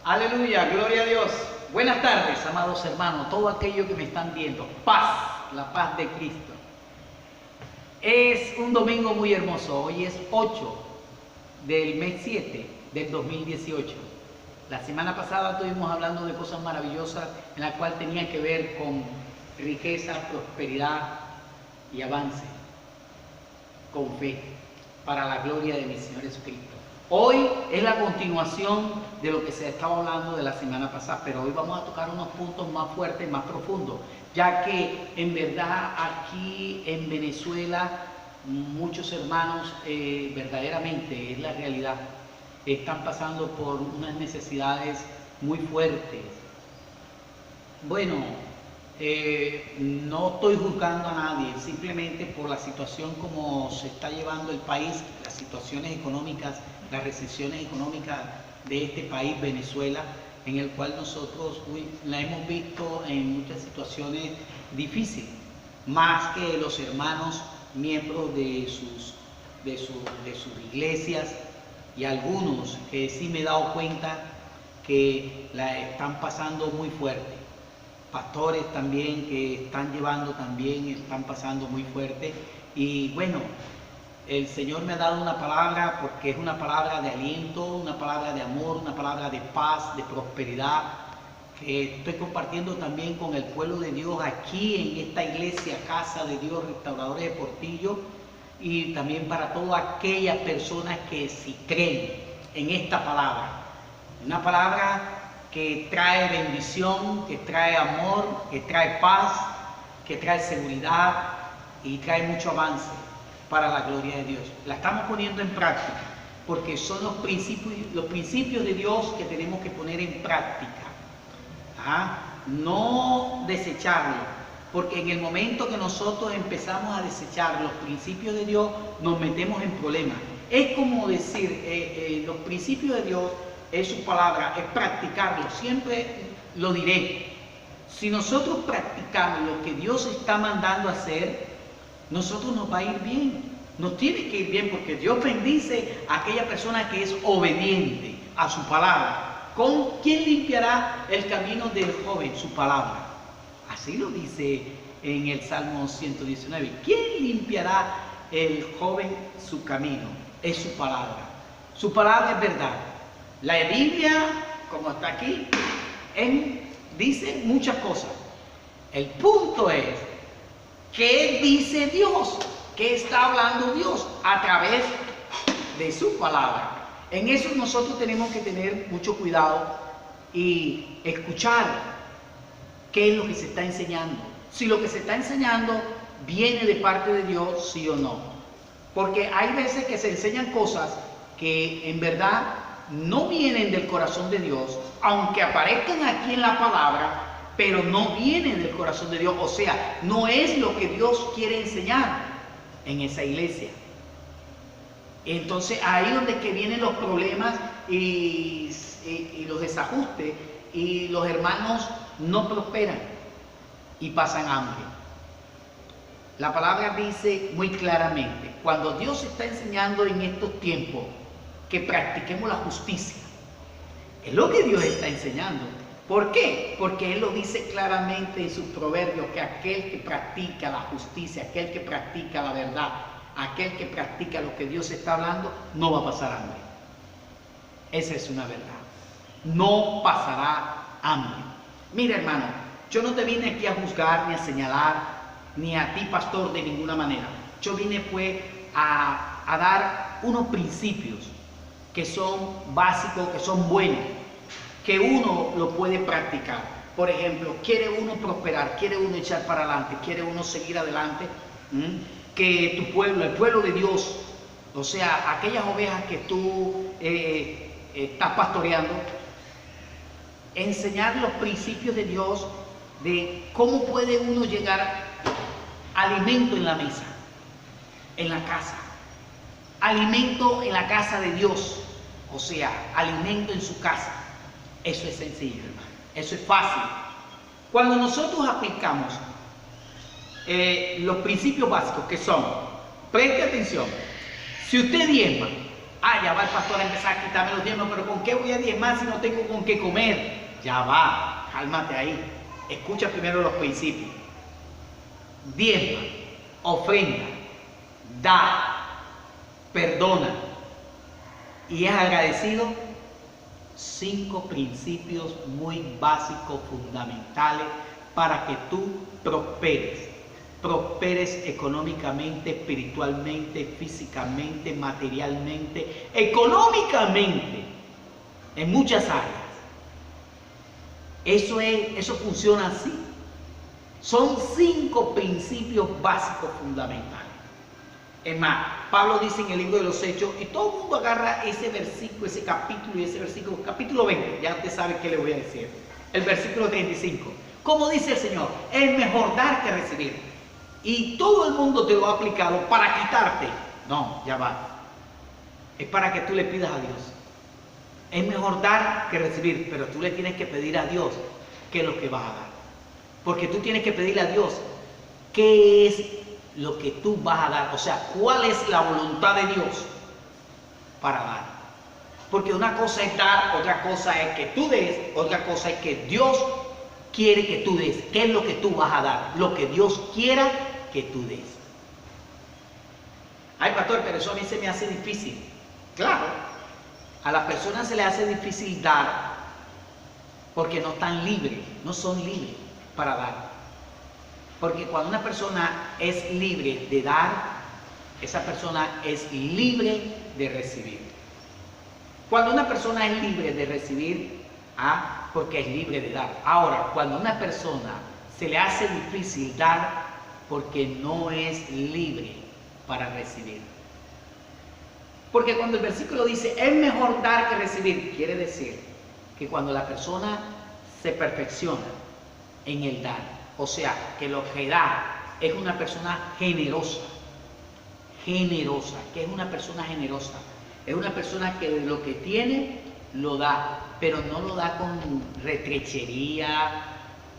Aleluya, gloria a Dios. Buenas tardes, amados hermanos, todo aquello que me están viendo. Paz, la paz de Cristo. Es un domingo muy hermoso. Hoy es 8 del mes 7 del 2018. La semana pasada estuvimos hablando de cosas maravillosas en la cual tenía que ver con riqueza, prosperidad y avance, con fe, para la gloria de mi Señor Jesucristo. Hoy es la continuación de lo que se estaba hablando de la semana pasada, pero hoy vamos a tocar unos puntos más fuertes, más profundos, ya que en verdad aquí en Venezuela muchos hermanos verdaderamente, es la realidad, están pasando por unas necesidades muy fuertes. Bueno, no estoy juzgando a nadie, simplemente por la situación como se está llevando el país, las situaciones económicas, las recesiones económicas de este país, Venezuela, en el cual nosotros la hemos visto en muchas situaciones difíciles, más que los hermanos miembros de sus iglesias, y algunos que sí me he dado cuenta que la están pasando muy fuerte. Pastores también que están llevando también están pasando muy fuerte. Y bueno, el Señor me ha dado una palabra, porque es una palabra de aliento, una palabra de amor, una palabra de paz, de prosperidad, que estoy compartiendo también con el pueblo de Dios aquí en esta iglesia, Casa de Dios, Restauradores de Portillo, y también para todas aquellas personas que sí creen en esta palabra. Una palabra que trae bendición, que trae amor, que trae paz, que trae seguridad y trae mucho avance para la gloria de Dios. La estamos poniendo en práctica porque son los principios de Dios que tenemos que poner en práctica. No desecharlo, porque en el momento que nosotros empezamos a desechar los principios de Dios, nos metemos en problemas. Es como decir, los principios de Dios es su palabra, es practicarlo. Siempre lo diré. Si nosotros practicamos lo que Dios está mandando hacer, nosotros nos va a ir bien. Nos tiene que ir bien, porque Dios bendice a aquella persona que es obediente a su palabra. ¿Con quién limpiará el camino del joven? Su palabra. Así lo dice en el Salmo 119. ¿Quién limpiará el joven su camino? Es su palabra. Su palabra es verdad. La Biblia, como está aquí, dice muchas cosas. El punto es, ¿qué dice Dios? ¿Qué está hablando Dios a través de su palabra? En eso nosotros tenemos que tener mucho cuidado y escuchar qué es lo que se está enseñando. Si lo que se está enseñando viene de parte de Dios, sí o no. Porque hay veces que se enseñan cosas que en verdad no vienen del corazón de Dios, aunque aparezcan aquí en la palabra, pero no vienen del corazón de Dios. O sea, no es lo que Dios quiere enseñar en esa iglesia. Entonces ahí es donde que vienen los problemas y los desajustes, y los hermanos no prosperan y pasan hambre. La palabra dice muy claramente, cuando Dios está enseñando en estos tiempos que practiquemos la justicia, es lo que Dios está enseñando. ¿Por qué? Porque Él lo dice claramente en sus proverbios, que aquel que practica la justicia, aquel que practica la verdad, aquel que practica lo que Dios está hablando, no va a pasar hambre. Esa es una verdad. No pasará hambre. Mira, hermano, yo no te vine aquí a juzgar, ni a señalar, ni a ti, pastor, de ninguna manera. Yo vine pues a dar unos principios que son básicos, que son buenos, que uno lo puede practicar. Por ejemplo, quiere uno prosperar, quiere uno echar para adelante, quiere uno seguir adelante, que tu pueblo, el pueblo de Dios, o sea, aquellas ovejas que tú estás pastoreando, enseñar los principios de Dios, de cómo puede uno llegar alimento en la mesa, en la casa, alimento en la casa de Dios, o sea, alimento en su casa. Eso es sencillo, hermano, eso es fácil. Cuando nosotros aplicamos los principios básicos, que son, preste atención, si usted diezma Ah, ya va el pastor a empezar a quitarme los diezmos, pero ¿con qué voy a diezmar si no tengo con qué comer? Ya va, cálmate ahí. Escucha primero los principios. Diezma, ofrenda, da, perdona y es agradecido. 5 principios muy básicos, fundamentales, para que tú prosperes. Prosperes económicamente, espiritualmente, físicamente, materialmente, económicamente, en muchas áreas. Eso funciona así. Son 5 principios básicos fundamentales. Es más, Pablo dice en el libro de los Hechos, y todo el mundo agarra ese versículo, ese capítulo y ese versículo, capítulo 20, ya usted sabe qué le voy a decir. El versículo 35. Como dice el Señor, es mejor dar que recibir. Y todo el mundo te lo ha aplicado para quitarte. No, ya va. Es para que tú le pidas a Dios. Es mejor dar que recibir, pero tú le tienes que pedir a Dios qué es lo que vas a dar. Porque tú tienes que pedirle a Dios qué es lo que tú vas a dar. O sea, cuál es la voluntad de Dios para dar. Porque una cosa es dar, otra cosa es que tú des, otra cosa es que Dios quiere que tú des. ¿Qué es lo que tú vas a dar? Lo que Dios quiera que tú des. Ay, pastor, pero eso a mí se me hace difícil. Claro, a las personas se les hace difícil dar porque no están libres, no son libres para dar. Porque cuando una persona es libre de dar, esa persona es libre de recibir. Cuando una persona es libre de recibir, porque es libre de dar. Ahora, cuando a una persona se le hace difícil dar, porque no es libre para recibir. Porque cuando el versículo dice, es mejor dar que recibir, quiere decir que cuando la persona se perfecciona en el dar, o sea, que lo que da es una persona generosa. Generosa. ¿Qué es una persona generosa? Es una persona que lo que tiene lo da, pero no lo da con retrechería,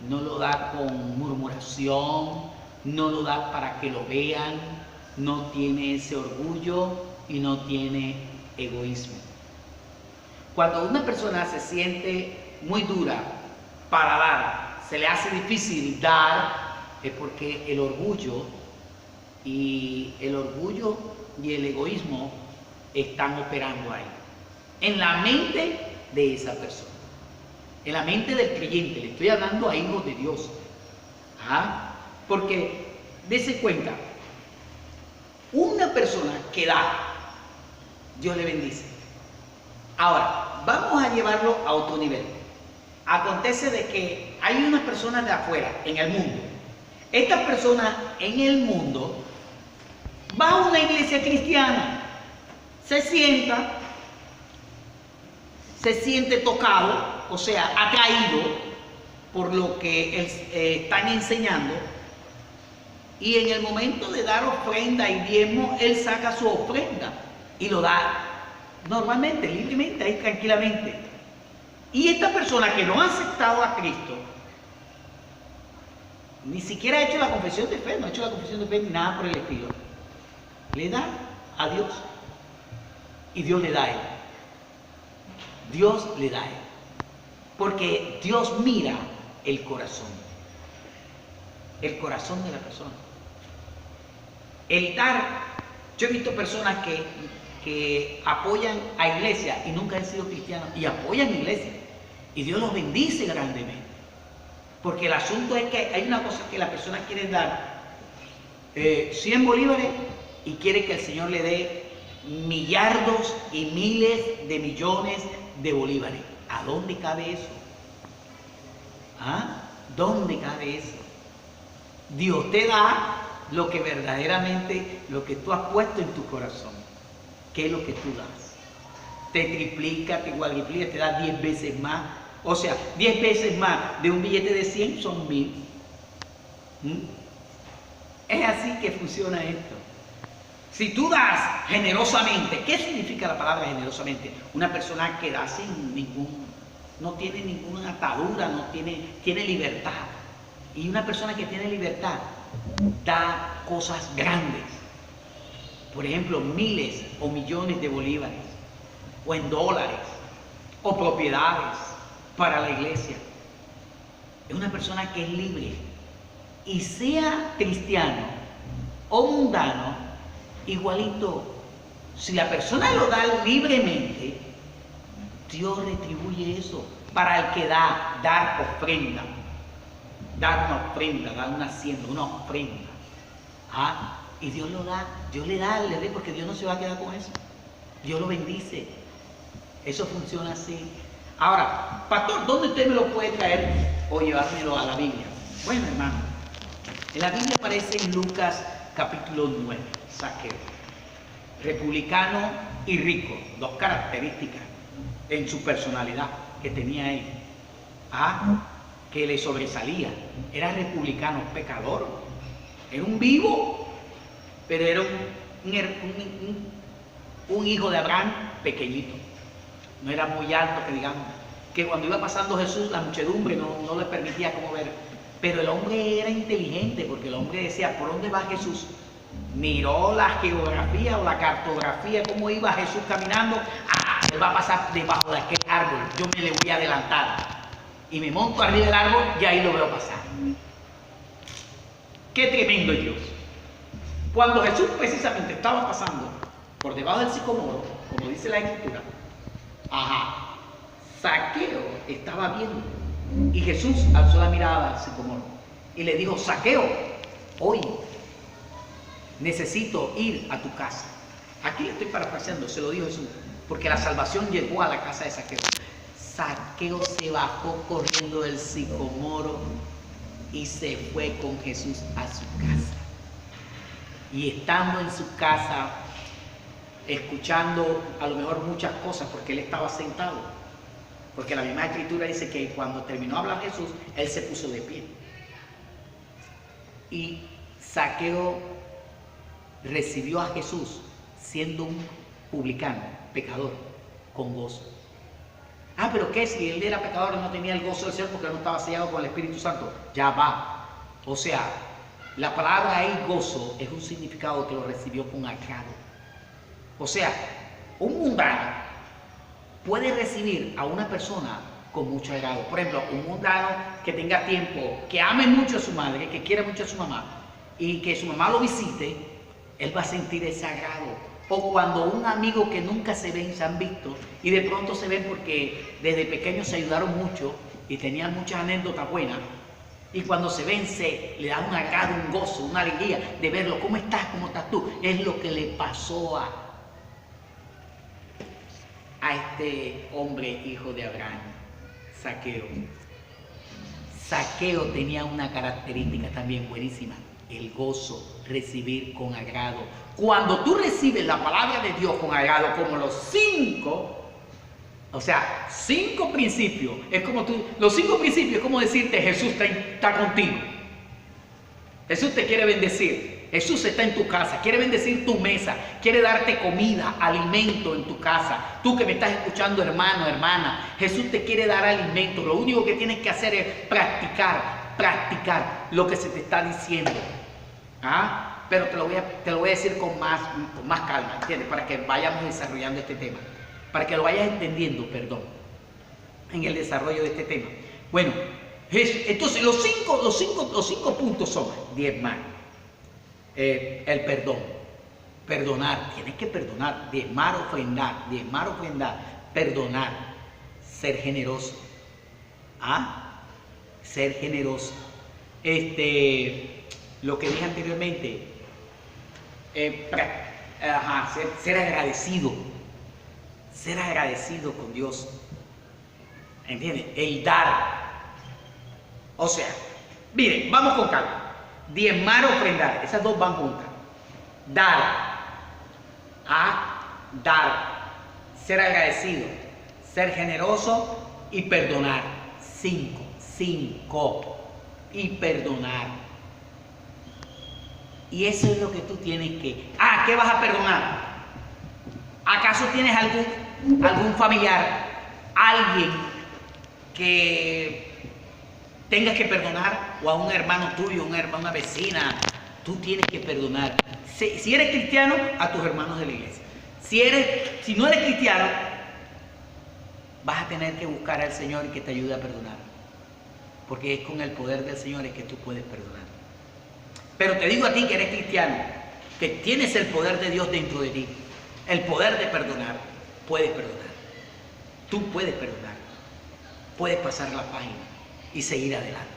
no lo da con murmuración, no lo da para que lo vean, no tiene ese orgullo y no tiene egoísmo. Cuando una persona se siente muy dura para dar, se le hace difícil dar, es porque el orgullo y el egoísmo están operando ahí, en la mente de esa persona, en la mente del creyente. Le estoy hablando a hijos de Dios. Porque dése cuenta, una persona que da, Dios le bendice. Ahora, vamos a llevarlo a otro nivel. Acontece de que hay unas personas de afuera, en el mundo. Estas personas en el mundo va a una iglesia cristiana, se sienta, se siente tocado, o sea, atraído por lo que están enseñando, y en el momento de dar ofrenda y diezmo, él saca su ofrenda y lo da normalmente, libremente, ahí tranquilamente. Y esta persona que no ha aceptado a Cristo, ni siquiera ha hecho la confesión de fe, no ha hecho la confesión de fe ni nada por el estilo, le da a Dios y Dios le da a él. Dios le da a él. Porque Dios mira el corazón de la persona. El dar, yo he visto personas que apoyan a iglesias y nunca han sido cristianos y apoyan iglesias y Dios los bendice grandemente. Porque el asunto es que hay una cosa que la persona quiere dar 100 bolívares y quiere que el Señor le dé millardos y miles de millones de bolívares. ¿A dónde cabe eso? ¿Dónde cabe eso? Dios te da lo que verdaderamente, lo que tú has puesto en tu corazón. ¿Qué es lo que tú das? Te triplica, te cuadriplica, te da 10 veces más. O sea, 10 veces más de un billete de 100 son 1000. Es así que funciona esto. Si tú das generosamente, ¿qué significa la palabra generosamente? Una persona que da sin no tiene ninguna atadura, tiene libertad. Y una persona que tiene libertad da cosas grandes. por ejemplo, miles o millones de bolívares, o en dólares, o propiedades para la iglesia. Es una persona que es libre. Y sea cristiano o mundano, igualito. Si la persona lo da libremente, Dios retribuye eso. Para el que da, dar ofrenda. Dar una ofrenda, dar una hacienda, una ofrenda. ¿Ah? Y Dios lo da, Dios le da, porque Dios no se va a quedar con eso. Dios lo bendice. Eso funciona así. Ahora, pastor, ¿dónde usted me lo puede traer o llevármelo a la Biblia? Bueno, hermano, en la Biblia aparece en Lucas capítulo 9, Zaqueo. Republicano y rico, dos características en su personalidad que tenía él. Que le sobresalía. Era republicano, pecador. Era un vivo, pero era un hijo de Abraham pequeñito. No era muy alto, que digamos. Que cuando iba pasando Jesús, la muchedumbre no le permitía como ver. Pero el hombre era inteligente, porque el hombre decía, ¿por dónde va Jesús? Miró la geografía o la cartografía, cómo iba Jesús caminando. Él va a pasar debajo de aquel árbol, yo me le voy a adelantar. Y me monto arriba del árbol y ahí lo veo pasar. ¡Qué tremendo es Dios! Cuando Jesús precisamente estaba pasando por debajo del sicomoro, como dice la Escritura, Zaqueo estaba viendo. Y Jesús alzó la mirada al sicomoro y le dijo, Zaqueo, hoy necesito ir a tu casa. Aquí le estoy parafraseando, se lo dijo Jesús, porque la salvación llegó a la casa de Zaqueo. Zaqueo se bajó corriendo del sicomoro y se fue con Jesús a su casa. Y estando en su casa, escuchando a lo mejor muchas cosas, porque él estaba sentado. Porque la misma Escritura dice que cuando terminó de hablar Jesús, él se puso de pie. Y Zaqueo recibió a Jesús siendo un publicano, pecador, con gozo. Pero ¿qué? Si él era pecador y no tenía el gozo del cielo porque no estaba sellado con el Espíritu Santo. Ya va. O sea, la palabra ahí, gozo, es un significado que lo recibió con agrado. O sea, un mundano puede recibir a una persona con mucho agrado. Por ejemplo, un mundano que tenga tiempo, que ame mucho a su madre, que quiera mucho a su mamá, y que su mamá lo visite, él va a sentir ese agrado. O cuando un amigo que nunca se ven, se han visto, y de pronto se ven porque desde pequeños se ayudaron mucho y tenían muchas anécdotas buenas, y cuando se ven se le da un agrado, un gozo, una alegría de verlo. ¿Cómo estás? ¿Cómo estás tú? Es lo que le pasó a este hombre hijo de Abraham, Zaqueo. Zaqueo tenía una característica también buenísima, el gozo, recibir con agrado. Cuando tú recibes la palabra de Dios con agrado, como los 5 principios, es como los 5 principios es como decirte, Jesús está contigo. Jesús te quiere bendecir. Jesús está en tu casa, quiere bendecir tu mesa, quiere darte comida, alimento en tu casa. Tú que me estás escuchando, hermano, hermana, Jesús te quiere dar alimento. Lo único que tienes que hacer es practicar lo que se te está diciendo. Pero te lo voy a decir con más calma, ¿entiendes? Para que vayamos desarrollando este tema, para que lo vayas entendiendo, en el desarrollo de este tema. Bueno, entonces los cinco puntos son diezmar. El perdón, perdonar, tienes que perdonar, diezmar, ofrendar, perdonar, ser generoso, ser generoso, lo que dije anteriormente, ser agradecido con Dios, ¿entiendes? El dar, o sea, miren, vamos con calma. Diezmar o ofrendar, esas dos van juntas. Dar, ser agradecido, ser generoso y perdonar. 5, y perdonar. Y eso es lo que tú tienes que... ¿Qué vas a perdonar? ¿Acaso tienes algún familiar, alguien que tengas que perdonar, o a un hermano tuyo, una vecina? Tú tienes que perdonar. Si eres cristiano, a tus hermanos de la iglesia. Si no eres cristiano, vas a tener que buscar al Señor y que te ayude a perdonar. Porque es con el poder del Señor es que tú puedes perdonar. Pero te digo a ti que eres cristiano, que tienes el poder de Dios dentro de ti, el poder de perdonar, puedes perdonar. Tú puedes perdonar. Puedes pasar la página y seguir adelante.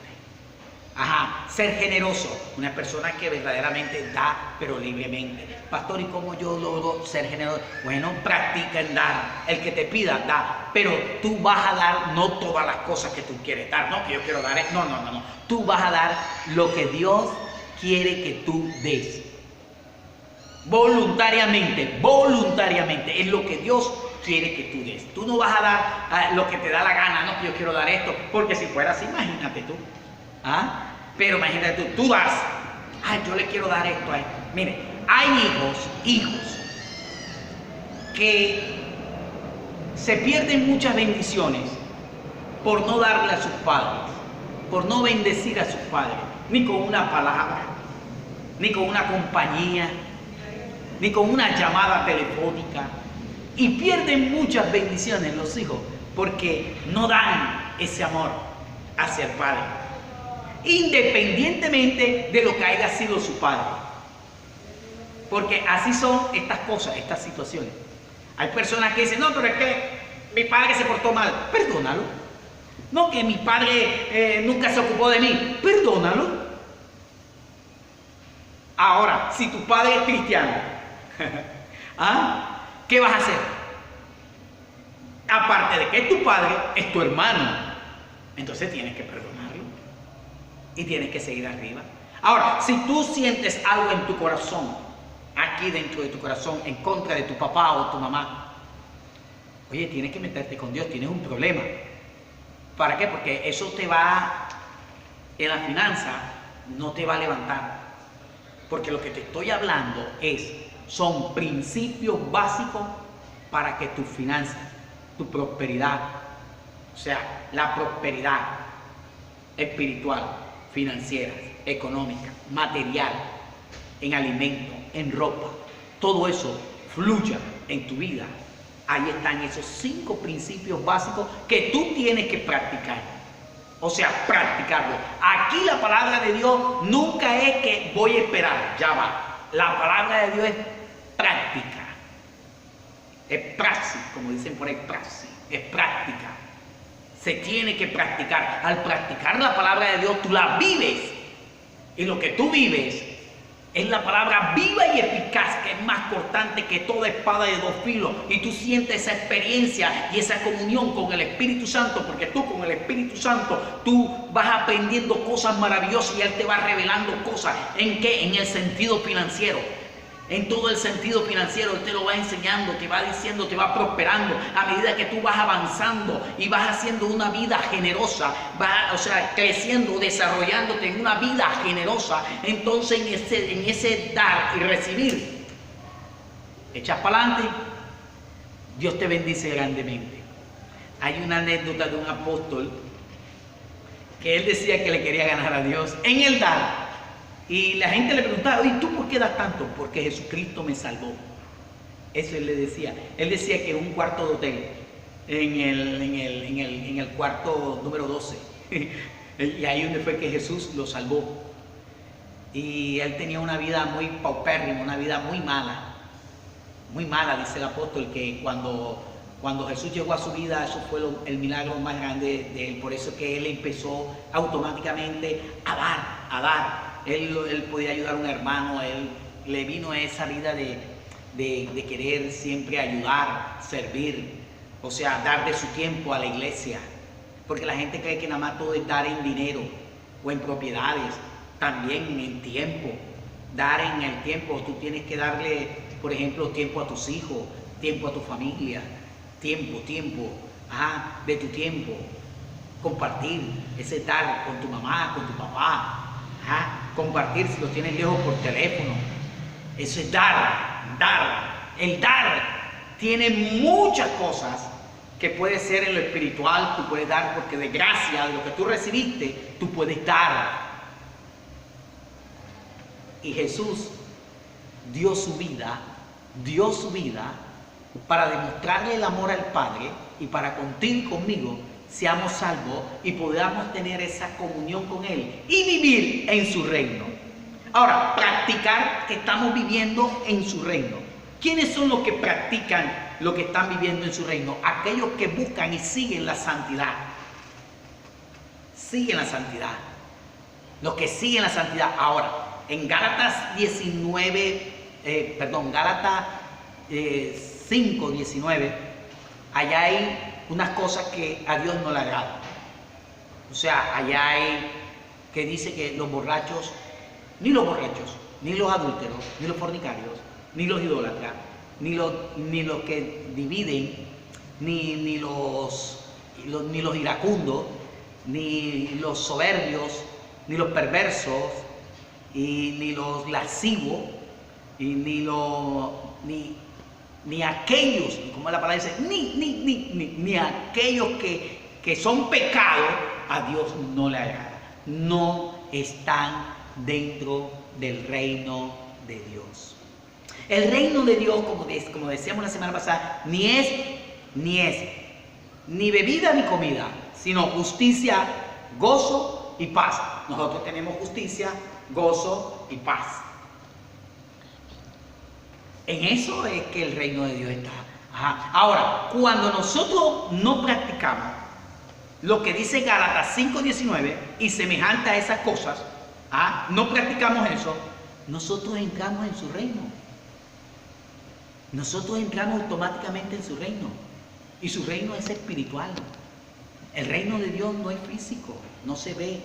Ajá, ser generoso, una persona que verdaderamente da, pero libremente. Pastor, ¿y cómo yo logro ser generoso? Bueno, practica en dar. El que te pida, da. Pero tú vas a dar no todas las cosas que tú quieres dar. No, que yo quiero dar. No. Tú vas a dar lo que Dios quiere que tú des. Voluntariamente es lo que Dios quiere que tú des. Tú no vas a dar lo que te da la gana. No, que yo quiero dar esto. Porque si fuera así, imagínate tú. ¿Ah? Pero imagínate tú das. Yo le quiero dar esto a él. Mire, hay hijos que se pierden muchas bendiciones por no darle a sus padres, por no bendecir a sus padres, ni con una palabra, ni con una compañía, ni con una llamada telefónica. Y pierden muchas bendiciones los hijos porque no dan ese amor hacia el padre, independientemente de lo que haya sido su padre. Porque así son estas cosas, estas situaciones. Hay personas que dicen, no, pero es que mi padre se portó mal. Perdónalo. No, que mi padre nunca se ocupó de mí. Perdónalo. Ahora, si tu padre es cristiano, ¿qué vas a hacer? Aparte de que es tu padre, es tu hermano. Entonces tienes que perdonarlo. Y tienes que seguir arriba. Ahora, si tú sientes algo en tu corazón, aquí dentro de tu corazón, en contra de tu papá o tu mamá, oye, tienes que meterte con Dios, tienes un problema. ¿Para qué? Porque eso te va, en la finanza, no te va a levantar. Porque lo que te estoy hablando son principios básicos para que tus finanzas, tu prosperidad, o sea, la prosperidad espiritual, financiera, económica, material, en alimentos, en ropa, todo eso fluya en tu vida. Ahí están esos 5 principios básicos que tú tienes que practicar. O sea, practicarlo. Aquí la palabra de Dios nunca es que voy a esperar, ya va. La palabra de Dios es práctica. Es praxis, como dicen por ahí, praxis. Es práctica. Se tiene que practicar. Al practicar la palabra de Dios, tú la vives. Y lo que tú vives es la palabra viva y eficaz, que es más cortante que toda espada de 2 filos. Y tú sientes esa experiencia y esa comunión con el Espíritu Santo, porque tú con el Espíritu Santo, tú vas aprendiendo cosas maravillosas y Él te va revelando cosas. ¿En qué? En el sentido financiero. En todo el sentido financiero, Él te lo va enseñando, te va diciendo, te va prosperando. A medida que tú vas avanzando y vas haciendo una vida generosa, vas, creciendo, desarrollándote en una vida generosa, entonces en ese dar y recibir, echas para adelante, Dios te bendice grandemente. Hay una anécdota de un apóstol que él decía que le quería ganar a Dios en el dar. Y la gente le preguntaba, ¿y tú por qué das tanto? Porque Jesucristo me salvó. Eso él le decía. Él decía que en un cuarto de hotel, en el cuarto número 12, y ahí donde fue que Jesús lo salvó. Y él tenía una vida muy paupérrima, una vida muy mala. Muy mala, dice el apóstol, que cuando Jesús llegó a su vida, eso fue el milagro más grande de él. Por eso que él empezó automáticamente a dar. Él podía ayudar a un hermano, él le vino esa vida de querer siempre ayudar, servir, o sea, dar de su tiempo a la iglesia. Porque la gente cree que nada más todo es dar en dinero o en propiedades, también en tiempo. Dar en el tiempo, tú tienes que darle, por ejemplo, tiempo a tus hijos, tiempo a tu familia, tiempo, de tu tiempo. Compartir, ese dar con tu mamá, con tu papá. Compartir si los tienes lejos por teléfono. Eso es dar. El dar tiene muchas cosas que puede ser en lo espiritual. Tú puedes dar porque de gracia, de lo que tú recibiste, tú puedes dar. Y Jesús dio su vida para demostrarle el amor al Padre y para contigo y conmigo seamos salvos y podamos tener esa comunión con Él y vivir en su reino. Ahora, practicar que estamos viviendo en su reino. ¿Quiénes son los que practican lo que están viviendo en su reino? Aquellos que buscan y siguen la santidad. Siguen la santidad. Los que siguen la santidad. Ahora, en Gálatas 5:19, allá hay unas cosas que a Dios no le agradan. O sea, allá hay que dice que los borrachos, ni los adúlteros, ni los fornicarios, ni los idólatras, ni los que dividen, ni los iracundos, ni los soberbios, ni los perversos, y ni los lascivos, y ni aquellos, como la palabra dice, ni aquellos que son pecados, a Dios no le agrada. No están dentro del reino de Dios. El reino de Dios, como decíamos la semana pasada, ni es ni bebida ni comida, sino justicia, gozo y paz. Nosotros tenemos justicia, gozo y paz. En eso es que el reino de Dios está. Ahora, cuando nosotros no practicamos lo que dice Gálatas 5:19 y semejante a esas cosas, no practicamos eso, nosotros entramos en su reino. Nosotros entramos automáticamente en su reino. Y su reino es espiritual. El reino de Dios no es físico, no se ve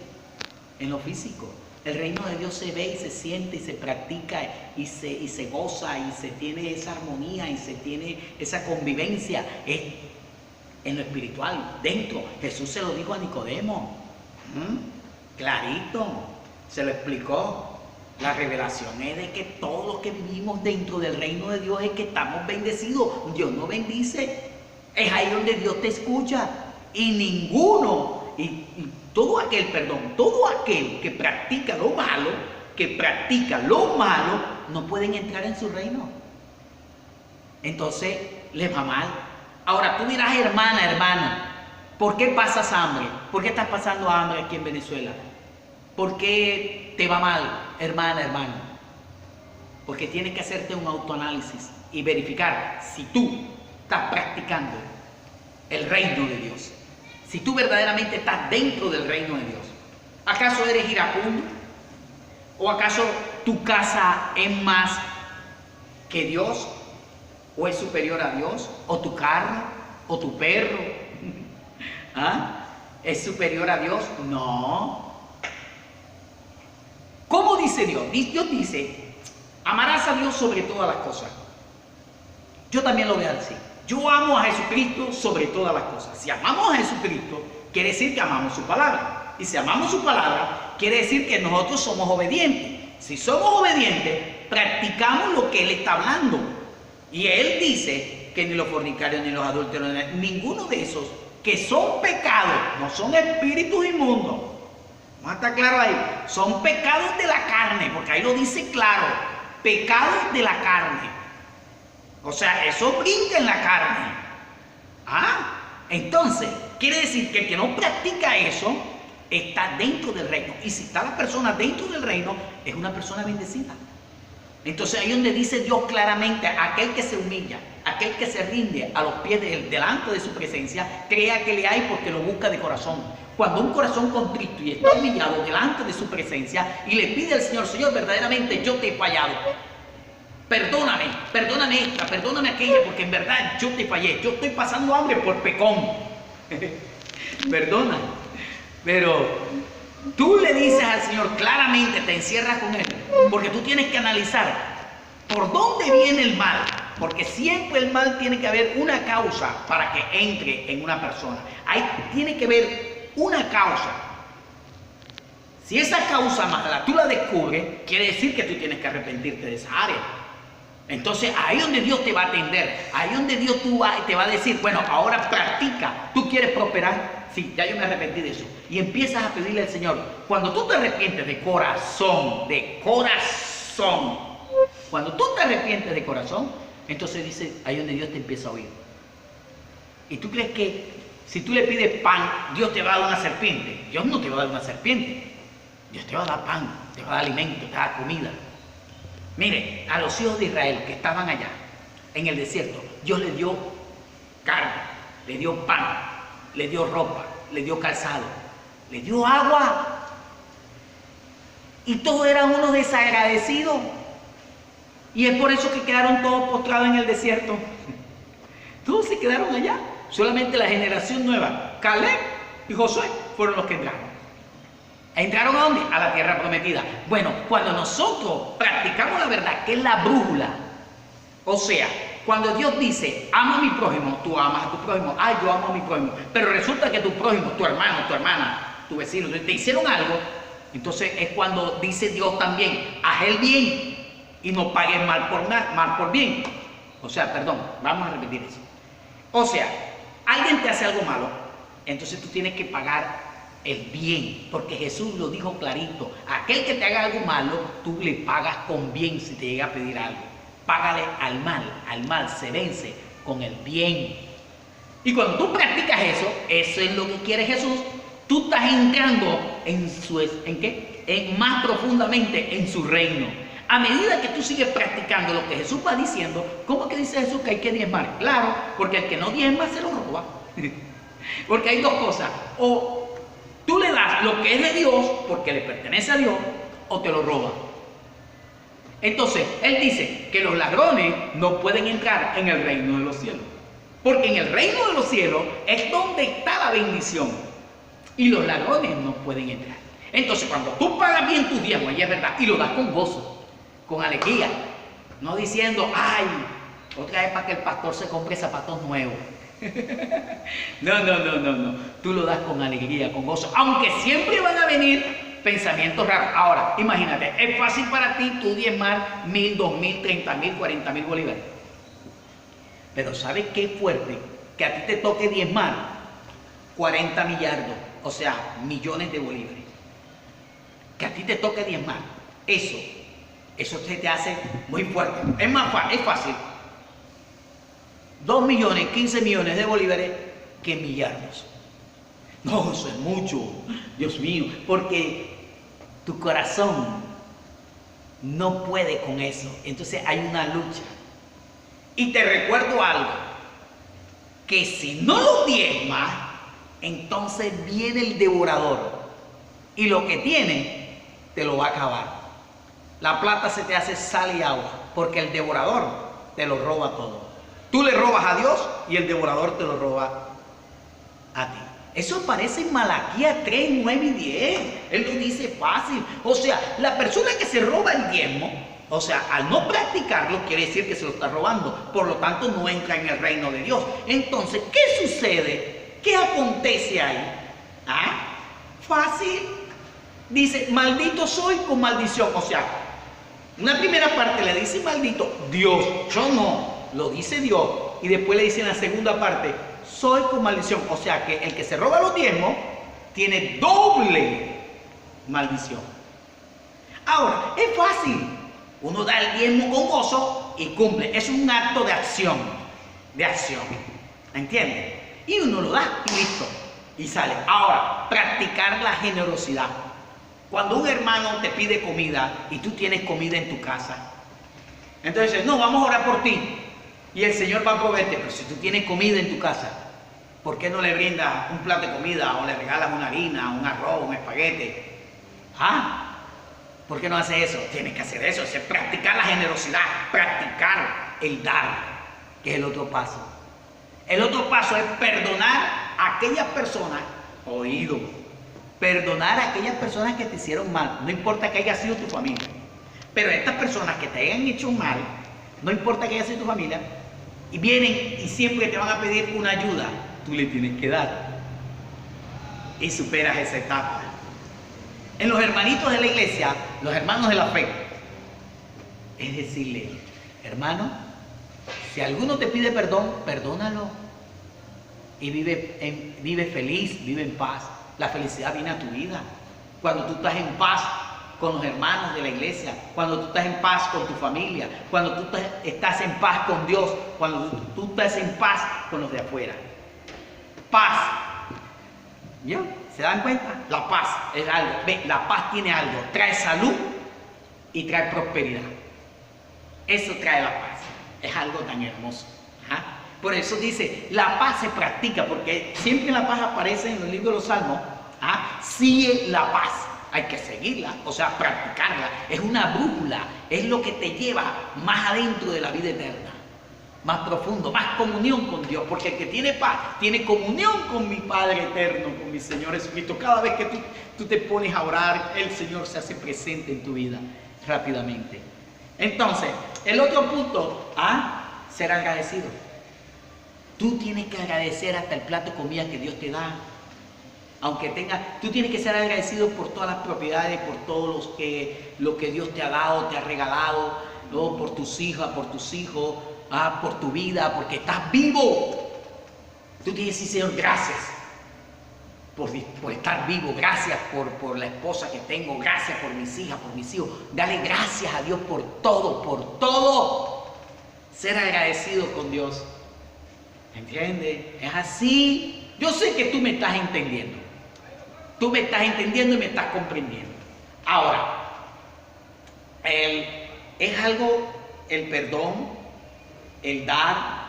en lo físico. El reino de Dios se ve y se siente y se practica y se goza y se tiene esa armonía y se tiene esa convivencia en lo espiritual, dentro. Jesús se lo dijo a Nicodemo, clarito, se lo explicó. La revelación es de que todos los que vivimos dentro del reino de Dios es que estamos bendecidos. Dios nos bendice, es ahí donde Dios te escucha. Y ninguno, todo aquel que practica lo malo, no pueden entrar en su reino. Entonces les va mal. Ahora tú dirás, hermano, ¿por qué pasas hambre? ¿Por qué estás pasando hambre aquí en Venezuela? ¿Por qué te va mal, hermano? Porque tienes que hacerte un autoanálisis y verificar si tú estás practicando el reino de Dios. Si tú verdaderamente estás dentro del reino de Dios. ¿Acaso eres iracundo? ¿O acaso tu casa es más que Dios? ¿O es superior a Dios? ¿O tu carro? ¿O tu perro? ¿Es superior a Dios? No. ¿Cómo dice Dios? Dios dice, amarás a Dios sobre todas las cosas. Yo también lo voy a decir. Yo amo a Jesucristo sobre todas las cosas. Si amamos a Jesucristo, quiere decir que amamos su palabra. Y si amamos su palabra, quiere decir que nosotros somos obedientes. Si somos obedientes, practicamos lo que Él está hablando. Y Él dice que ni los fornicarios, ni los adúlteros, ninguno de esos que son pecados, no son espíritus inmundos. Vamos a estar claro ahí. Son pecados de la carne, porque ahí lo dice claro. Pecados de la carne. O sea, eso brinca en la carne. Entonces, quiere decir que el que no practica eso está dentro del reino. Y si está la persona dentro del reino, es una persona bendecida. Entonces ahí donde dice Dios claramente, aquel que se humilla, aquel que se rinde a los pies de Él, delante de su presencia, crea que le hay porque lo busca de corazón. Cuando un corazón contrito y está humillado delante de su presencia y le pide al Señor, Señor, verdaderamente yo te he fallado. Perdóname esta, perdóname aquella, porque en verdad yo te fallé. Yo estoy pasando hambre por pecón. Perdona. Pero tú le dices al Señor claramente, te encierras con Él, porque tú tienes que analizar por dónde viene el mal. Porque siempre el mal tiene que haber una causa para que entre en una persona. Ahí tiene que haber una causa. Si esa causa mala tú la descubres, quiere decir que tú tienes que arrepentirte de esa área. Entonces ahí donde Dios te va a atender, ahí donde Dios te va a decir, bueno, ahora practica, ¿tú quieres prosperar? Sí, ya yo me arrepentí de eso. Y empiezas a pedirle al Señor, cuando tú te arrepientes de corazón, Cuando tú te arrepientes de corazón, entonces dice, ahí es donde Dios te empieza a oír. ¿Y tú crees que si tú le pides pan, Dios te va a dar una serpiente? Dios no te va a dar una serpiente. Dios te va a dar pan, te va a dar alimento, te va a dar comida. Mire, a los hijos de Israel que estaban allá, en el desierto, Dios les dio carne, le dio pan, le dio ropa, le dio calzado, le dio agua. Y todos eran unos desagradecidos. Y es por eso que quedaron todos postrados en el desierto. Todos se quedaron allá. Solamente la generación nueva, Caleb y Josué, fueron los que entraron. ¿Entraron a dónde? A la tierra prometida. Bueno, cuando nosotros practicamos la verdad, que es la brújula, o sea, cuando Dios dice, ama a mi prójimo, tú amas a tu prójimo, yo amo a mi prójimo, pero resulta que tu prójimo, tu hermano, tu hermana, tu vecino, te hicieron algo, entonces es cuando dice Dios también, haz el bien y no pagues mal por bien. O sea, perdón, vamos a repetir eso. O sea, alguien te hace algo malo, entonces tú tienes que pagar el bien, porque Jesús lo dijo clarito, aquel que te haga algo malo, tú le pagas con bien si te llega a pedir algo. Págale al mal se vence con el bien. Y cuando tú practicas eso es lo que quiere Jesús, tú estás entrando más profundamente en su reino. A medida que tú sigues practicando lo que Jesús va diciendo, ¿cómo que dice Jesús que hay que diezmar? Claro, porque el que no diezma se lo roba. Porque hay dos cosas, o tú le das lo que es de Dios, porque le pertenece a Dios, o te lo roba. Entonces, Él dice que los ladrones no pueden entrar en el reino de los cielos. Porque en el reino de los cielos es donde está la bendición. Y los ladrones no pueden entrar. Entonces, cuando tú pagas bien tus diezmos, y es verdad, y lo das con gozo, con alegría, no diciendo, otra vez para que el pastor se compre zapatos nuevos. No. Tú lo das con alegría, con gozo, aunque siempre van a venir pensamientos raros. Ahora, imagínate, es fácil para ti tú diezmar 1,000, 2,000, 30,000, 40,000 bolívares. Pero ¿sabes qué fuerte? Que a ti te toque diezmar 40 millardos, o sea, millones de bolívares. Que a ti te toque diezmar. Eso te hace muy fuerte. Es fácil. 2 millones, 15 millones de bolívares que millardos. No, eso es mucho, Dios mío, porque tu corazón no puede con eso. Entonces hay una lucha. Y te recuerdo algo, que si no lo diezmas, entonces viene el devorador y lo que tiene te lo va a acabar. La plata se te hace sal y agua, porque el devorador te lo roba todo. Tú le robas a Dios y el devorador te lo roba a ti. Eso aparece en Malaquías 3, 9 y 10. Él lo dice fácil. O sea, la persona que se roba el diezmo, o sea, al no practicarlo, quiere decir que se lo está robando. Por lo tanto, no entra en el reino de Dios. Entonces, ¿qué sucede? ¿Qué acontece ahí? Fácil. Dice, maldito soy con maldición. O sea, una primera parte le dice maldito Dios. Yo no. Lo dice Dios. Y después le dice en la segunda parte, soy con maldición. O sea que el que se roba los diezmos tiene doble maldición. Ahora, es fácil. Uno da el diezmo con gozo y cumple. Es un acto de acción. ¿Entiendes? Y uno lo da y listo. Y sale. Ahora, practicar la generosidad. Cuando un hermano te pide comida y tú tienes comida en tu casa, entonces dices, no, vamos a orar por ti. Y el Señor va a proveerte. Pero si tú tienes comida en tu casa, ¿por qué no le brindas un plato de comida o le regalas una harina, un arroz, un espaguete? ¿Por qué no haces eso? Tienes que hacer eso, es practicar la generosidad, practicar el dar, que es el otro paso. El otro paso es perdonar a aquellas personas, perdonar a aquellas personas que te hicieron mal, no importa que haya sido tu familia. Pero estas personas que te hayan hecho mal, no importa que haya sido tu familia, y vienen y siempre te van a pedir una ayuda, tú le tienes que dar. Y superas esa etapa. En los hermanitos de la iglesia, los hermanos de la fe, es decirle, hermano, si alguno te pide perdón, perdónalo. Y vive feliz, vive en paz. La felicidad viene a tu vida. Cuando tú estás en paz, con los hermanos de la iglesia, cuando tú estás en paz con tu familia, cuando tú estás en paz con Dios, cuando tú estás en paz con los de afuera. Paz. ¿Vio? ¿Se dan cuenta? La paz es algo. Ve, la paz tiene algo. Trae salud y trae prosperidad. Eso trae la paz. Es algo tan hermoso. ¿Ah? Por eso dice, la paz se practica, porque siempre la paz aparece en los libros de los Salmos. ¿Ah? Sigue la paz. Hay que seguirla, o sea, practicarla. Es una brújula, es lo que te lleva más adentro de la vida eterna. Más profundo, más comunión con Dios, porque el que tiene paz, tiene comunión con mi Padre eterno, con mi Señor Jesucristo. Cada vez que tú te pones a orar, el Señor se hace presente en tu vida rápidamente. Entonces, el otro punto, ser agradecido. Tú tienes que agradecer hasta el plato de comida que Dios te da. Aunque tú tienes que ser agradecido por todas las propiedades, por todo lo que Dios te ha dado, te ha regalado, ¿no? Por tus hijas, por tus hijos, por tu vida, porque estás vivo. Tú tienes que decir, Señor, gracias por estar vivo, gracias por la esposa que tengo, gracias por mis hijas, por mis hijos. Dale gracias a Dios por todo, por todo. Ser agradecido con Dios. ¿Entiendes? Es así. Yo sé que tú me estás entendiendo. Tú me estás entendiendo y me estás comprendiendo. Ahora, es algo, el perdón, el dar,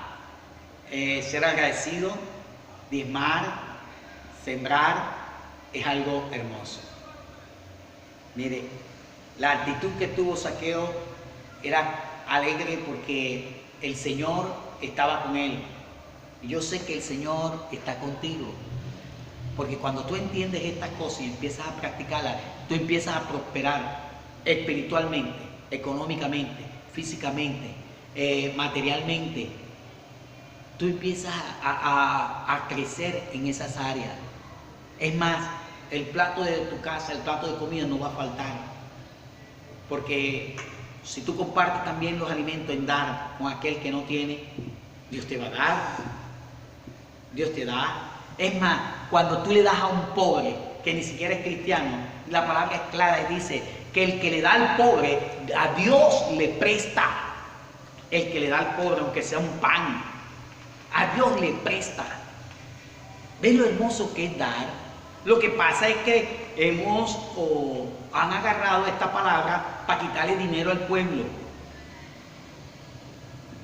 ser agradecido, diezmar, sembrar, es algo hermoso. Mire, la actitud que tuvo Zaqueo era alegre porque el Señor estaba con él. Y yo sé que el Señor está contigo. Porque cuando tú entiendes estas cosas y empiezas a practicarlas, tú empiezas a prosperar espiritualmente, económicamente, físicamente, materialmente. Tú empiezas a crecer en esas áreas. Es más, el plato de tu casa, el plato de comida no va a faltar. Porque si tú compartes también los alimentos en dar con aquel que no tiene, Dios te va a dar. Dios te da. Es más, cuando tú le das a un pobre que ni siquiera es cristiano, la palabra es clara y dice que el que le da al pobre, a Dios le presta. El que le da al pobre, aunque sea un pan, a Dios le presta. ¿Ves lo hermoso que es dar? Lo que pasa es que han agarrado esta palabra para quitarle dinero al pueblo.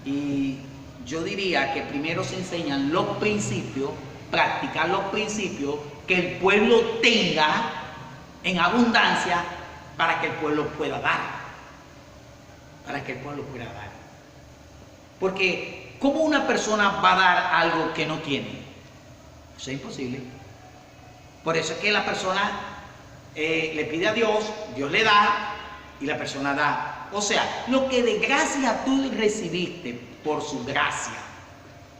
Y yo diría que primero se enseñan los principios, practicar los principios que el pueblo tenga en abundancia para que el pueblo pueda dar. Para que el pueblo pueda dar. Porque, ¿cómo una persona va a dar algo que no tiene? Eso es imposible. Por eso es que la persona le pide a Dios, Dios le da y la persona da. O sea, lo que de gracia tú recibiste por su gracia,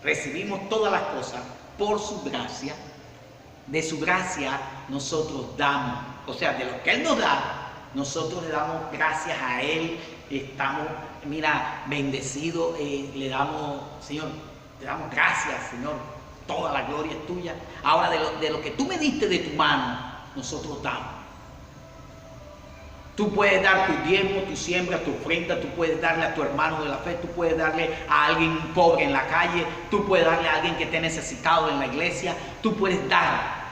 recibimos todas las cosas por su gracia, de su gracia nosotros damos. O sea, de lo que Él nos da, nosotros le damos gracias a Él. Estamos, bendecidos, le damos, Señor, te damos gracias, Señor, toda la gloria es tuya. Ahora, de lo que tú me diste de tu mano, nosotros damos. Tú puedes dar tu diezmo, tu siembra, tu ofrenda, tú puedes darle a tu hermano de la fe, tú puedes darle a alguien pobre en la calle, tú puedes darle a alguien que esté necesitado en la iglesia, tú puedes dar.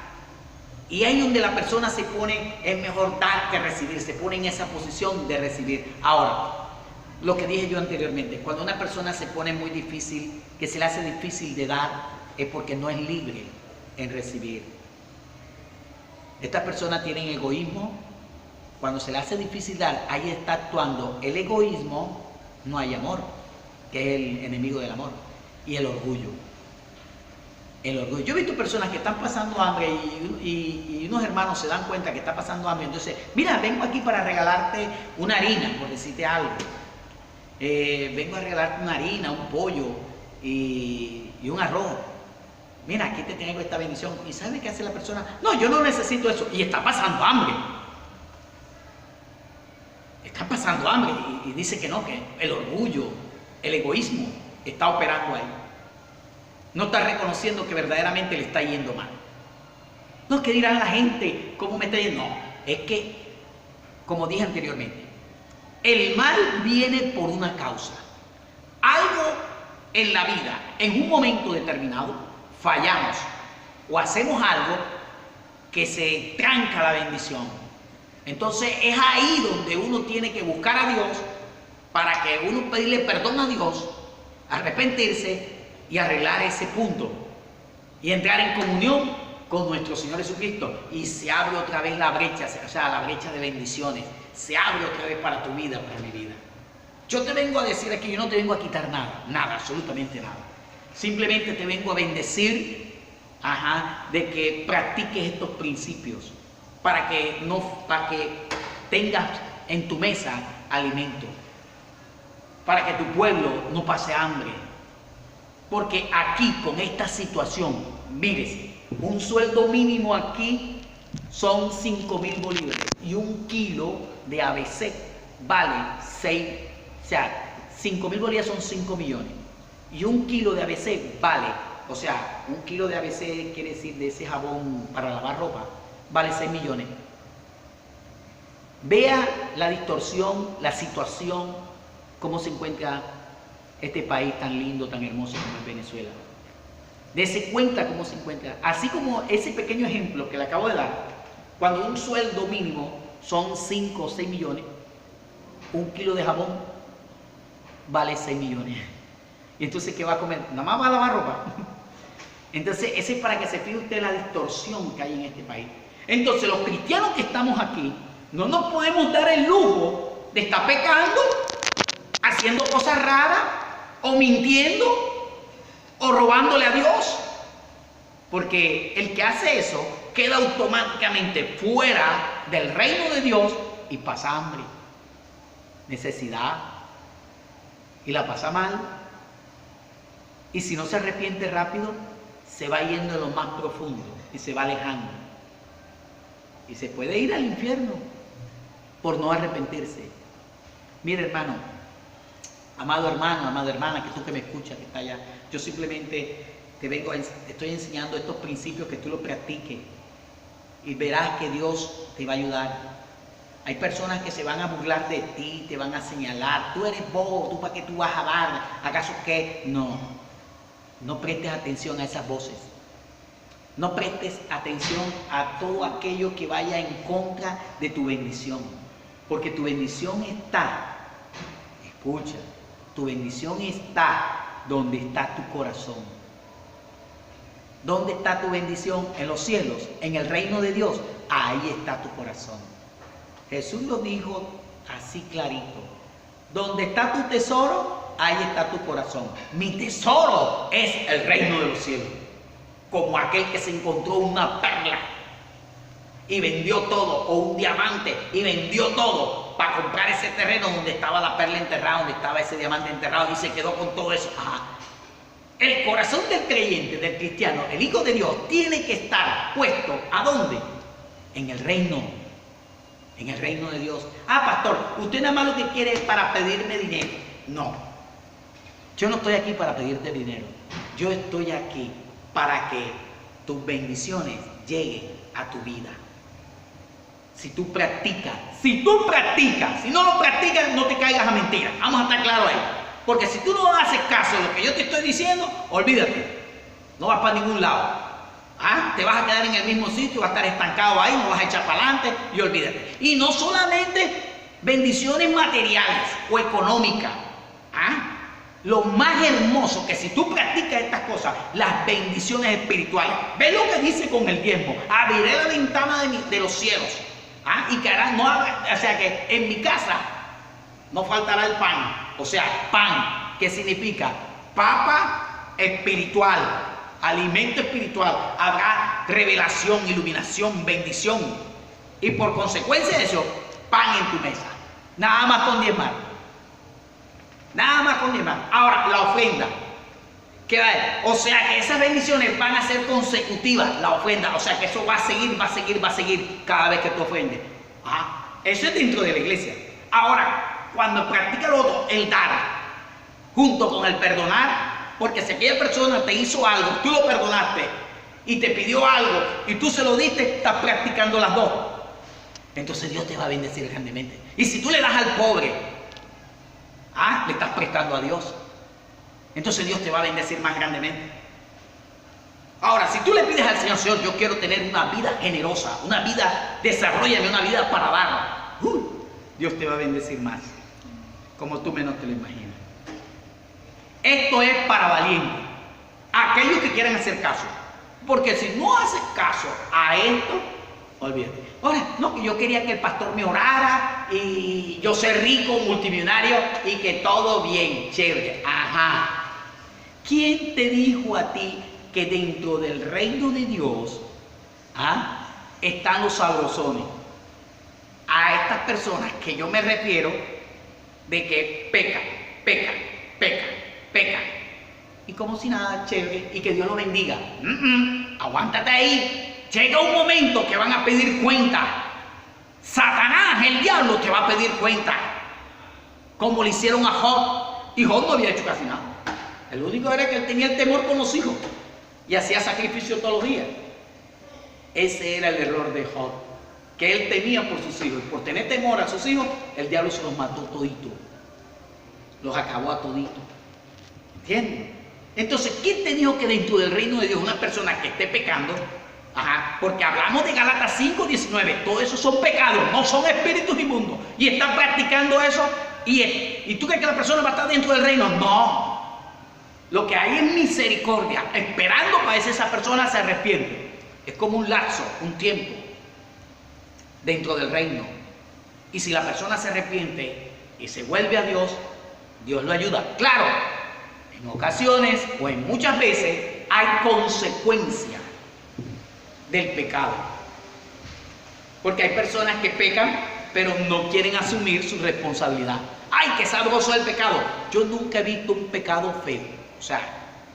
Y ahí donde la persona se pone, es mejor dar que recibir, se pone en esa posición de recibir. Ahora, lo que dije yo anteriormente, cuando una persona se pone muy difícil, que se le hace difícil de dar, es porque no es libre en recibir. Estas personas tienen egoísmo. Cuando se le hace difícil dar, ahí está actuando el egoísmo, no hay amor, que es el enemigo del amor, y el orgullo. El orgullo. Yo he visto personas que están pasando hambre y unos hermanos se dan cuenta que está pasando hambre. Entonces, mira, vengo aquí para regalarte una harina, por decirte algo. Vengo a regalarte una harina, un pollo y un arroz. Mira, aquí te tengo esta bendición. ¿Y sabe qué hace la persona? No, yo no necesito eso. Y está pasando hambre. Está pasando hambre y dice que no, que el orgullo, el egoísmo está operando ahí. No está reconociendo que verdaderamente le está yendo mal. No es que dirán la gente, ¿cómo me está yendo? No, es que como dije anteriormente, el mal viene por una causa. Algo en la vida, en un momento determinado, fallamos o hacemos algo que se tranca la bendición. Entonces es ahí donde uno tiene que buscar a Dios para que uno pedirle perdón a Dios, arrepentirse y arreglar ese punto y entrar en comunión con nuestro Señor Jesucristo, y se abre otra vez la brecha, o sea, la brecha de bendiciones, se abre otra vez para tu vida, para mi vida. Yo te vengo a decir aquí, yo no te vengo a quitar nada, nada, absolutamente nada. Simplemente te vengo a bendecir, de que practiques estos principios para que tengas en tu mesa alimento, para que tu pueblo no pase hambre. Porque aquí, con esta situación, mírese, un sueldo mínimo aquí son 5,000 bolívares y un kilo de ABC vale 6, o sea, 5,000 bolívares son 5 millones y un kilo de ABC vale, o sea, un kilo de ABC quiere decir de ese jabón para lavar ropa, vale 6 millones. Vea la distorsión, la situación, cómo se encuentra este país tan lindo, tan hermoso como es Venezuela. Dese cuenta cómo se encuentra. Así como ese pequeño ejemplo que le acabo de dar, cuando un sueldo mínimo son 5 o 6 millones, un kilo de jabón vale 6 millones. Y entonces, ¿qué va a comer? Nada más va a lavar ropa. Entonces, ese es para que se fije usted la distorsión que hay en este país. Entonces, los cristianos que estamos aquí, no nos podemos dar el lujo de estar pecando, haciendo cosas raras, o mintiendo, o robándole a Dios, porque el que hace eso queda automáticamente fuera del reino de Dios y pasa hambre, necesidad, y la pasa mal, y si no se arrepiente rápido, se va yendo en lo más profundo y se va alejando, y se puede ir al infierno por no arrepentirse. Mire, hermano, amado hermano, amada hermana, que tú que me escuchas, que está allá, yo simplemente te estoy enseñando estos principios, que tú los practiques y verás que Dios te va a ayudar. Hay personas que se van a burlar de ti, te van a señalar, tú eres bobo, tú para qué tú vas a dar, ¿acaso qué? No prestes atención a esas voces. No prestes atención a todo aquello que vaya en contra de tu bendición, porque tu bendición está, escucha, tu bendición está donde está tu corazón. ¿Dónde está tu bendición? En los cielos, en el reino de Dios. Ahí está tu corazón. Jesús lo dijo así clarito. Donde está tu tesoro, ahí está tu corazón. Mi tesoro es el reino de los cielos. Como aquel que se encontró una perla y vendió todo, o un diamante y vendió todo para comprar ese terreno donde estaba la perla enterrada, donde estaba ese diamante enterrado, y se quedó con todo eso. El corazón del creyente, del cristiano, el Hijo de Dios, tiene que estar puesto, ¿a dónde? En el reino de Dios. Pastor, usted nada más lo que quiere es para pedirme dinero. No, yo no estoy aquí para pedirte dinero. Yo estoy aquí para que tus bendiciones lleguen a tu vida. Si tú practicas, si no lo practicas, no te caigas a mentiras. Vamos a estar claros ahí. Porque si tú no haces caso de lo que yo te estoy diciendo, olvídate, no vas para ningún lado. Te vas a quedar en el mismo sitio, vas a estar estancado ahí, no vas a echar para adelante y olvídate. Y no solamente bendiciones materiales o económicas. Lo más hermoso, que si tú practicas estas cosas, las bendiciones espirituales. Ve lo que dice con el diezmo: abriré la ventana de los cielos, y que hará, o sea que en mi casa no faltará el pan. O sea, pan, ¿qué significa? Papa espiritual, alimento espiritual. Habrá revelación, iluminación, bendición, y por consecuencia de eso, pan en tu mesa. Nada más con diezmar. Nada más con diezmar. Ahora, la ofrenda. ¿Qué va a ser? O sea que esas bendiciones van a ser consecutivas, la ofrenda. O sea que eso va a seguir cada vez que tú ofrendes. Eso es dentro de la iglesia. Ahora, cuando practica lo otro, el dar, junto con el perdonar, porque si aquella persona te hizo algo, tú lo perdonaste, y te pidió algo, y tú se lo diste, estás practicando las dos. entonces Dios te va a bendecir grandemente. Y si tú le das al pobre, le estás prestando a Dios, entonces Dios te va a bendecir más grandemente. Ahora, si tú le pides al Señor, Señor, yo quiero tener una vida generosa, una vida, desarróllame una vida para dar, Dios te va a bendecir más, como tú menos te lo imaginas. Esto es para valientes, aquellos que quieren hacer caso, porque si no haces caso a esto, olvídate. Ahora, no, que yo quería que el pastor me orara y yo ser rico, multimillonario y que todo bien, chévere. Ajá. ¿Quién te dijo a ti que dentro del reino de Dios están los sabrosones? A estas personas que yo me refiero de que pecan. Y como si nada, chévere, y que Dios lo bendiga. Aguántate ahí. Llega un momento que van a pedir cuenta. Satanás, el diablo, te va a pedir cuenta. Como le hicieron a Job. Y Job no había hecho casi nada. El único era que él tenía el temor con los hijos. Y hacía sacrificio todos los días. Ese era el error de Job. Que él temía por sus hijos. Y por tener temor a sus hijos, el diablo se los mató todito. Los acabó a todito. ¿Entiendes? Entonces, ¿quién te dijo que dentro del reino de Dios una persona que esté pecando? Porque hablamos de Gálatas 5:19, todo eso son pecados, no son espíritus inmundos, y están practicando eso, y tú crees que la persona va a estar dentro del reino. No, lo que hay es misericordia, esperando para que esa persona se arrepiente. Es como un lapso, un tiempo dentro del reino, y si la persona se arrepiente y se vuelve a Dios, Dios lo ayuda. Claro, en ocasiones o en muchas veces hay consecuencias del pecado, porque hay personas que pecan pero no quieren asumir su responsabilidad. ¡Ay, qué sabroso el pecado! Yo nunca he visto un pecado feo, o sea,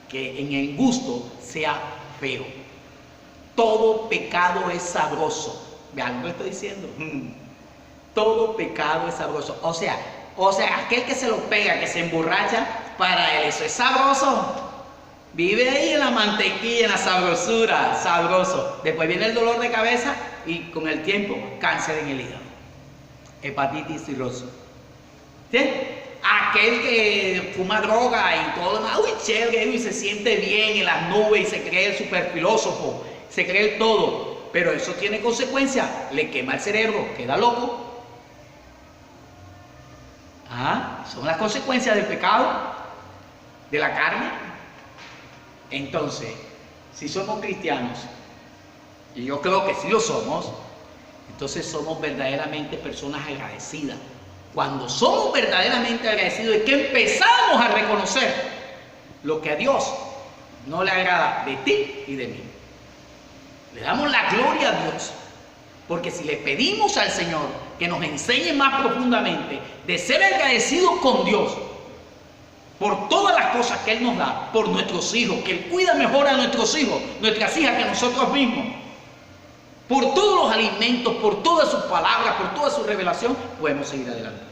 que en el gusto sea feo. Todo pecado es sabroso. ¿Vean lo que estoy diciendo? Todo pecado es sabroso. O sea, aquel que se lo pega, que se emborracha, para él eso es sabroso. Vive ahí en la mantequilla, en la sabrosura, sabroso. Después viene el dolor de cabeza y con el tiempo, cáncer en el hígado, hepatitis cirroso. ¿Sí? Aquel que fuma droga y todo lo demás, chévere, y se siente bien en las nubes y se cree el super filósofo, se cree el todo, pero eso tiene consecuencias, le quema el cerebro, queda loco. Son las consecuencias del pecado, de la carne. Entonces, si somos cristianos, y yo creo que sí lo somos, entonces somos verdaderamente personas agradecidas. Cuando somos verdaderamente agradecidos es que empezamos a reconocer lo que a Dios no le agrada de ti y de mí. Le damos la gloria a Dios, porque si le pedimos al Señor que nos enseñe más profundamente de ser agradecidos con Dios, por todas las cosas que Él nos da, por nuestros hijos, que Él cuida mejor a nuestros hijos, nuestras hijas que nosotros mismos, por todos los alimentos, por todas sus palabras, por toda su revelación, podemos seguir adelante.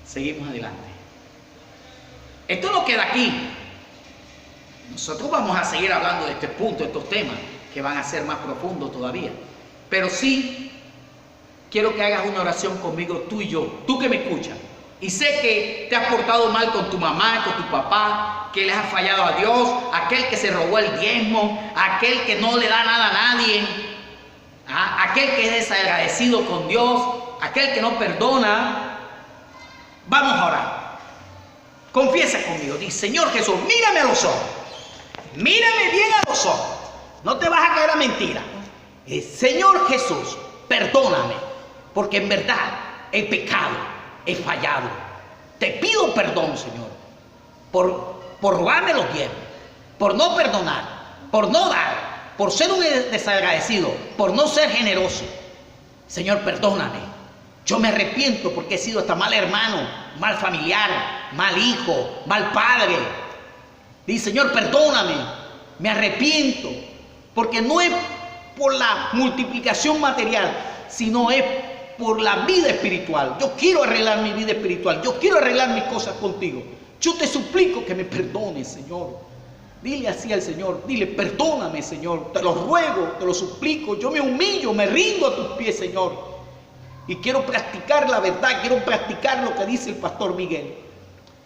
Seguimos adelante. Esto no queda aquí. Nosotros vamos a seguir hablando de este punto, de estos temas, que van a ser más profundos todavía. Pero sí, quiero que hagas una oración conmigo, tú y yo, tú que me escuchas. Y sé que te has portado mal con tu mamá, con tu papá, que les has fallado a Dios, aquel que se robó el diezmo, aquel que no le da nada a nadie, aquel que es desagradecido con Dios, aquel que no perdona. Vamos a orar. Confiesa conmigo, dice: Señor Jesús, mírame a los ojos, mírame bien a los ojos, no te vas a caer a mentira. Señor Jesús, perdóname, porque en verdad he pecado. He fallado. Te pido perdón, Señor, por robarme los diezmos, por no perdonar, por no dar, por ser un desagradecido, por no ser generoso. Señor, perdóname. Yo me arrepiento porque he sido hasta mal hermano, mal familiar, mal hijo, mal padre. Dice: Señor, perdóname. Me arrepiento porque no es por la multiplicación material, sino es por la vida espiritual. Yo quiero arreglar mi vida espiritual. Yo quiero arreglar mis cosas contigo. Yo te suplico que me perdones, Señor. Dile así al Señor, dile, perdóname, Señor, te lo ruego, te lo suplico, yo me humillo, me rindo a tus pies, Señor. Y quiero practicar la verdad, quiero practicar lo que dice el pastor Miguel.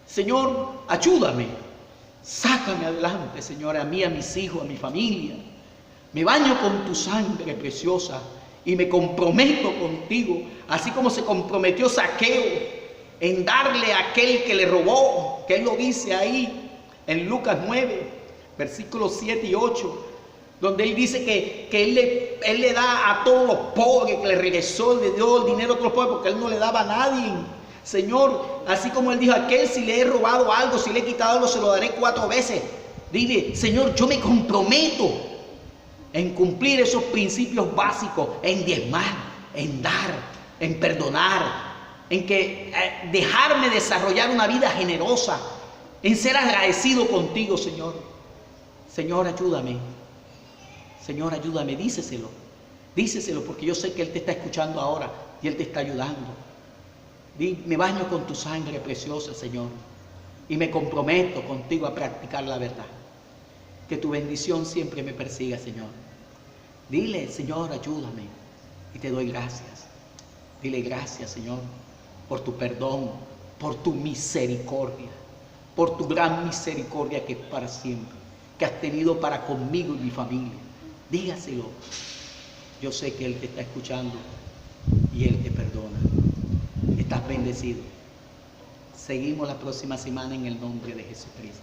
Señor, ayúdame, sácame adelante, Señor, a mí, a mis hijos, a mi familia. Me baño con tu sangre preciosa y me comprometo contigo, así como se comprometió Zaqueo en darle a aquel que le robó, que él lo dice ahí en Lucas 9, versículos 7 y 8, donde él dice que él le da a todos los pobres, que le regresó, le dio el dinero a todos los pobres, porque él no le daba a nadie. Señor, así como él dijo, aquel si le he robado algo, si le he quitado algo, se lo daré 4 veces. Dile, Señor, yo me comprometo en cumplir esos principios básicos, en diezmar, en dar, en perdonar, en que dejarme desarrollar una vida generosa, en ser agradecido contigo, Señor. Señor, ayúdame. Señor, ayúdame, díceselo. Díceselo, porque yo sé que Él te está escuchando ahora y Él te está ayudando. Me baño con tu sangre preciosa, Señor, y me comprometo contigo a practicar la verdad. Que tu bendición siempre me persiga, Señor. Dile, Señor, ayúdame, y te doy gracias. Dile gracias, Señor, por tu perdón, por tu misericordia, por tu gran misericordia que es para siempre, que has tenido para conmigo y mi familia. Dígaselo. Yo sé que Él te está escuchando y Él te perdona. Estás bendecido. Seguimos la próxima semana en el nombre de Jesucristo.